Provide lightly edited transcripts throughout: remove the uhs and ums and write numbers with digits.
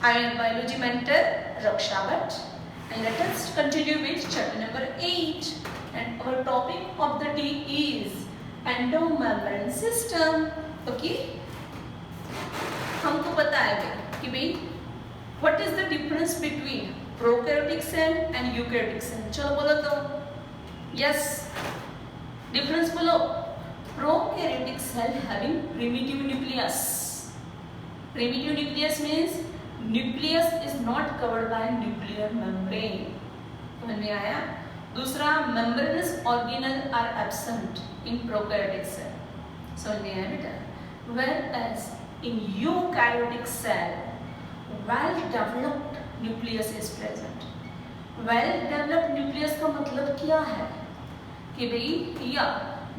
I am biology mentor Raksha Bhatt, and let us continue with chapter number 8. And our topic of the day is endomembrane system. Okay, हमको पता है कि भाई what is the difference between prokaryotic cell and eukaryotic cell. चलो बोलो तो. Yes, difference बोलो. Prokaryotic cell having primitive nucleus. Primitive nucleus means nucleus is not covered by nuclear membrane. समझ में आया? दूसरा, membranous organelle are absent in prokaryotic cell. समझ में आया बेटा? Whereas in eukaryotic cell, well developed nucleus is present. Well developed nucleus का मतलब क्या है? कि भाई या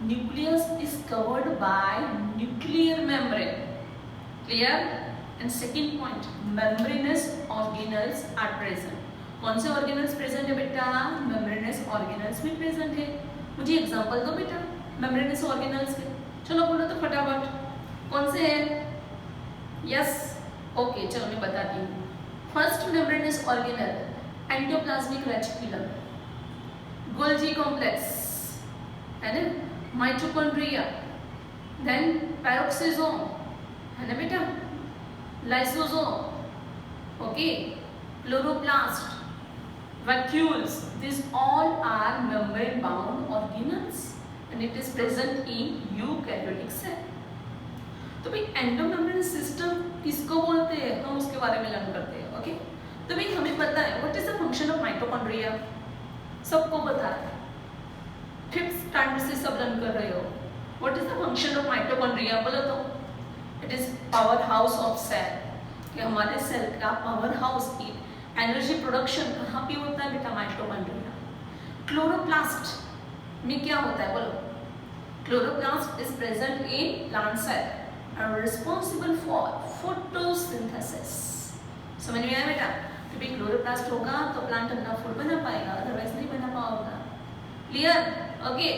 nucleus is covered by nuclear membrane. Clear? And second point, membranous organelles are present. कौन से organelles present है बेटा? Membranous organelles भी present है. मुझे example दो बेटा membranous organelles के. चलो बोलो तो फटाफट. कौन से हैं? Yes. Okay, चलो मैं बताती हूँ. First membranous organelle, endoplasmic reticulum, Golgi complex, है ना? Mitochondria, then peroxisome, है ना बेटा? Lysosome, okay, chloroplast, vacuoles, these all are membrane bound organelles and it is present in eukaryotic cell. तो भाई एंडोमेम्ब्रेन सिस्टम किसको बोलते हैं, हम उसके बारे में लर्न करते हैं. ओके, तो भाई हमें पता है what is the function of mitochondria. सबको पता है, 5th स्टैंडर्ड से सब लर्न कर रहे हो. What is the function of mitochondria बोलो तो. It is power house of cell. कि हमारे सेल का पावर हाउस की एनर्जी प्रोडक्शन कहाँ पे होता है बेटा? माइटोकॉन्ड्रिया. क्लोरोप्लास्ट में क्या होता है बोलो? Chloroplast is present in plant cell and responsible for photosynthesis. समझ में आया बेटा? कि भाई क्लोरोप्लास्ट होगा तो प्लांट अपना फूड बना पाएगा, अदरवाइज नहीं बना पाएगा. क्लियर? ओके,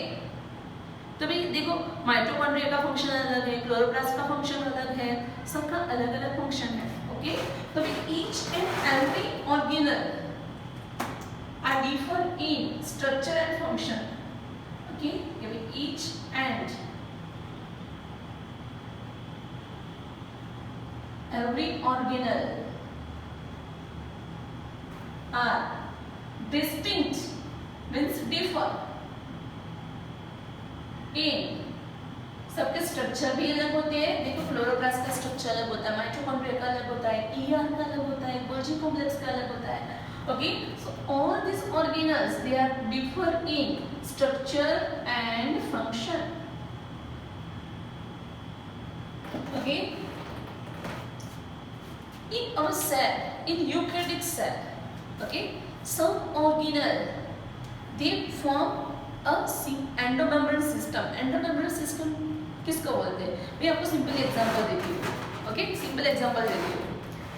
तो भाई देखो माइटोकॉन्ड्रिया का फंक्शन अलग है, क्लोरोप्लास्ट का फंक्शन अलग है, सबका अलग अलग फंक्शन है. ओके, तो भाई each and every organelle are differ in structure and function. Okay, each and every organelle are distinct, means differ in. सबके स्ट्रक्चर भी अलग होते हैं. देखो क्लोरोप्लास्ट का स्ट्रक्चर अलग होता है, माइटोकॉन्ड्रिया का अलग होता है, ईआर का अलग होता है, गोल्जी कॉम्प्लेक्स का अलग होता है. Okay, so all this organelles they are differ in structure and function. Okay, in our cell, in eukaryotic cell, okay, some organelle they form a endomembrane system. endomembrane system किसको बोलते हैं? मैं आपको simple example देती हूँ. Okay, simple example देती हूँ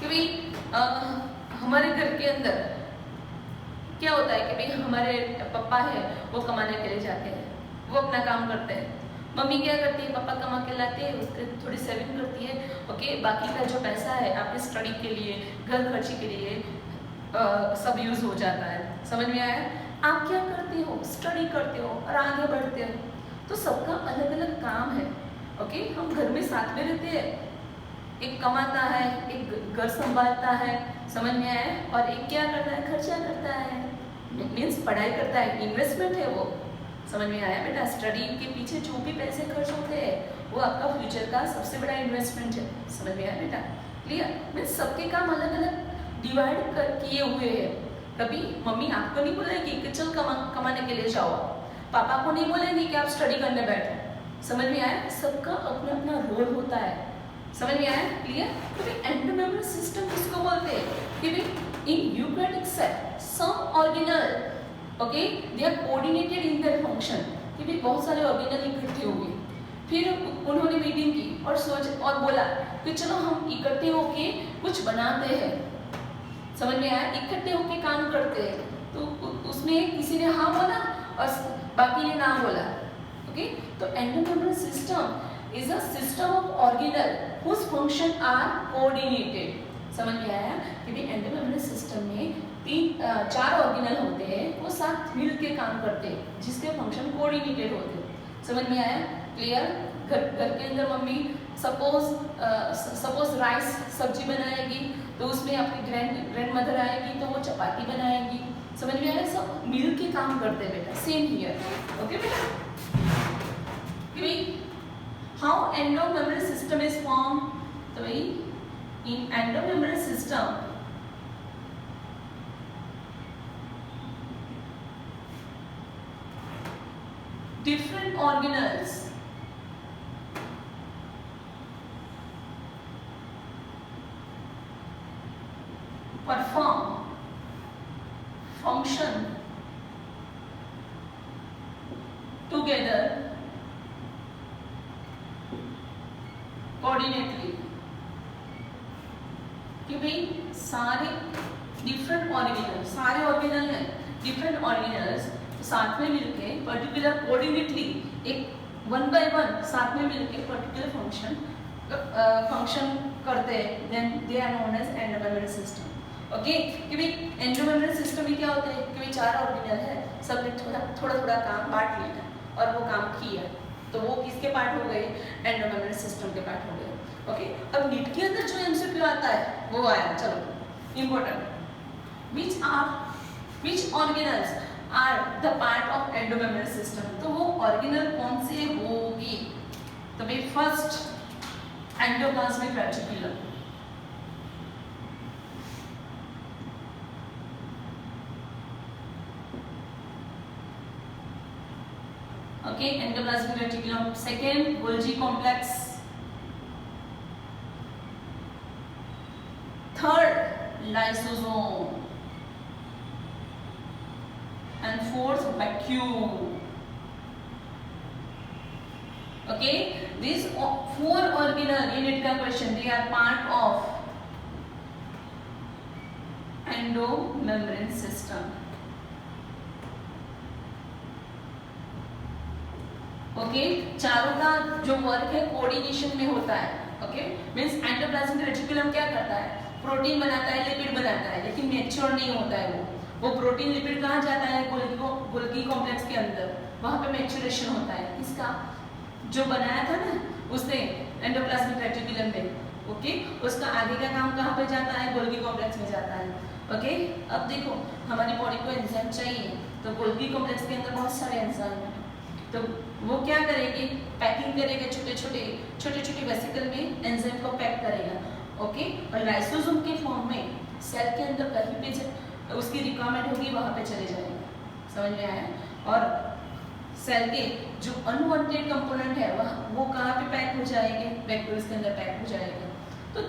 कि भाई हमारे घर के अंदर क्या होता है कि भाई हमारे पापा है वो कमाने के लिए जाते हैं, वो अपना काम करते हैं. मम्मी क्या करती है? पापा कमा के लाते हैं, उसके थोड़ी सेविंग करती है. ओके, बाकी का जो पैसा है आपके स्टडी के लिए, घर खर्ची के लिए सब यूज हो जाता है. समझ में आया? आप क्या करते हो? स्टडी करते हो और आगे बढ़ते हो. तो सबका अलग अलग काम है. ओके, हम घर में साथ में रहते हैं, एक कमाता है, एक घर संभालता है. समझ में आया? और एक क्या करता है? खर्चा करता है, मीन्स पढ़ाई करता है, इन्वेस्टमेंट है वो. समझ में आया बेटा? स्टडी के पीछे जो भी पैसे खर्च होते हैं वो आपका फ्यूचर का सबसे बड़ा इन्वेस्टमेंट है. समझ में आया बेटा? क्लियर? मीन्स सबके काम अलग अलग डिवाइड किए हुए हैं. कभी मम्मी आपको नहीं बोलेगी कि चल कमाने के लिए जाओ, पापा को नहीं बोलेंगे कि आप स्टडी करने बैठो. समझ में आया? सबका अपना अपना रोल होता है. समझ में आया? क्लियर? तो एंडोमेम्ब्रेन सिस्टम किसको बोलते हैं? कि भाई in eukaryotic cell some organelle, okay, they are coordinated in their function. कि भाई बहुत सारे ऑर्गेनल इकट्ठे हो गए, फिर उन्होंने मीटिंग की और सोच और बोला कि चलो हम इकट्ठे होके कुछ बनाते हैं. समझ में आया? इकट्ठे होके काम करते हैं. तो उसमें किसी ने हाँ बोला और बाकी ने ना बोला. ओके, तो endomembrane system is a system of organelle whose function are coordinated. समझ में आया कि भी एंडोमेम्ब्रेन सिस्टम में 4 ऑर्गेनल होते हैं, वो साथ मिल के काम करते हैं, जिसके फंक्शन कोऑर्डिनेटेड होते हैं। समझ में आया? क्लियर? घर के अंदर मम्मी सपोज राइस सब्जी बनाएगी, तो उसमें आपकी ग्रैंड मदर आएगी तो वो चपाती बनाएगी। समझ में आया? सब मिल के काम करते हैं बेटा। Same here. ओके बेटा? How endomembrane system is form? तो भाई in endomembrane system different organelles perform function together coordinately। कि भाई सारे डिफरेंट ऑर्गेनल, सारे ऑर्गेनल हैं, डिफरेंट ऑर्गेनल्स साथ में मिलके पर्टिकुलर कोऑर्डिनेटली एक 1 by 1 साथ में मिलके पर्टिकुलर फंक्शन करते हैं, then they are known as endomembrane system. Okay, कि भाई एंडोमेम्ब्रेन सिस्टम में क्या होता है कि भाई 4 ऑर्गेनल है, सबने थोड़ा काम बांट लिया और वो काम किया, तो वो किसके पार्ट हो गए? एंडोमेम्ब्रेन सिस्टम के पार्ट हो गए। ओके, अब नीट के अंदर जो एमसीक्यू आता है वो आया, चलो important. Which organelles are the part of endomembrane system? तो वो ऑर्गेनल कौन से होगी? तो भाई first endoplasmic reticulum, okay, endoplasmic reticulum. Second Golgi complex, third lysosome, and fourth vacuole। Okay, these 4 organelle unit का question, they are part of endomembrane system। Okay, चारों का जो वर्क है कोऑर्डिनेशन में होता है। ओके, मींस एंडोप्लाज्मिक रेटिकुलम क्या करता है? प्रोटीन बनाता है, लिपिड बनाता है, लेकिन मैच्योर नहीं होता है वो प्रोटीन लिपिड कहाँ जाता है? गोल्गी कॉम्प्लेक्स के अंदर, वहां पे मैच्योरेशन होता है। इसका जो बनाया था ना उसने एंडोप्लाज्मिक रेटिकुलम में। ओके, उसका आगे का काम कहाँ पे जाता है? गोल्गी कॉम्प्लेक्स में जाता है। ओके, अब देखो हमारी बॉडी को एंजाइम चाहिए, तो गोल्गी कॉम्प्लेक्स के अंदर बहुत सारे एंजाइम हैं, तो वो क्या करेगी? पैकिंग करेगा, छोटे वेसिकल में एंजाइम को पैक करेगा। ओके, और लाइसोसोम के फॉर्म में सेल के अंदर कहीं पे उसकी रिक्वायरमेंट होगी वहां पे चले जाएगा। समझ में आया? और सेल के जो अनवांटेड कंपोनेंट है वो कहाँ पे पैक हो जाएंगे? वैक्यूल्स के अंदर पैक हो जाएगा। तो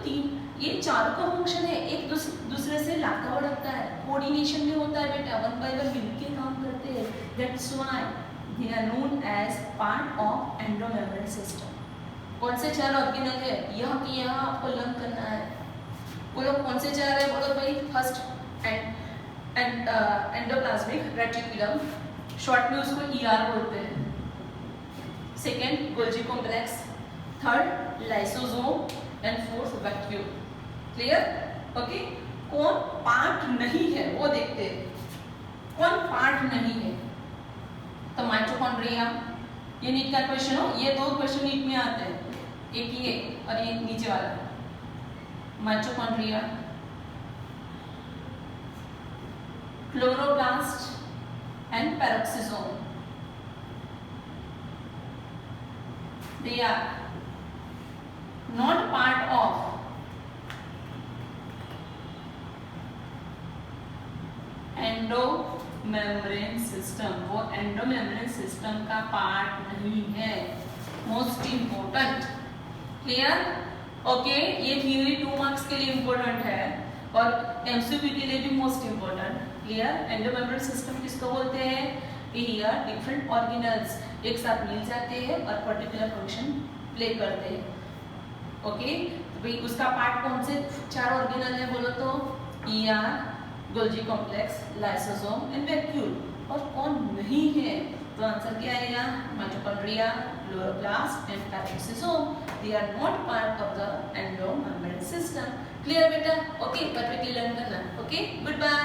ये चारों का फंक्शन है, एक दूसरे से लाता बढ़ता है, कोऑर्डिनेशन में होता है बेटा, 1 by 1 मिलके काम करते हैं। That's why they are known as part of endomembrane system. कौन से 4 ऑर्गेनल है? यहाँ आपको लर्न करना है। बोलो कौन से 4 है? बोलो भाई, फर्स्ट एंडोप्लाज्मिक रेटिकुलम, शॉर्ट में उसको ER बोलते हैं। Second Golgi complex, third lysosome and fourth vacuole. Clear? Okay, कौन पार्ट नहीं है वो देखते हैं। कौन पार्ट नहीं है? तो माइटोकॉन्ड्रिया, ये नीट का क्वेश्चन हो, ये 2 क्वेश्चन नीट में आते हैं, एक ये और ये नीचे वाला। Mitochondria, chloroplast and peroxisome, they are not part of endomembrane system. वो एंडोमेम्ब्रेन सिस्टम का पार्ट नहीं है। Most important. क्लियर? ओके, ये थ्योरी 2 मार्क्स के लिए इंपॉर्टेंट है और एमसीक्यू के लिए भी most important. Clear? Endomembrane system किसको बोलते हैं? हियर डिफरेंट ऑर्गेनल्स एक साथ मिल जाते हैं और पर्टिकुलर फंक्शन प्ले करते हैं। ओके, तो भाई उसका पार्ट कौन से 4 ऑर्गेनल है बोलो तो? ER, Golgi complex, lysosome and vacuole. और कौन नहीं है? तो आंसर क्या आएगा? Mitochondria, chloroplast and peroxisome. They are not part of the endomembrane system. Clear बेटा? ओके, परफेक्टली लर्न करना. Okay, good bye.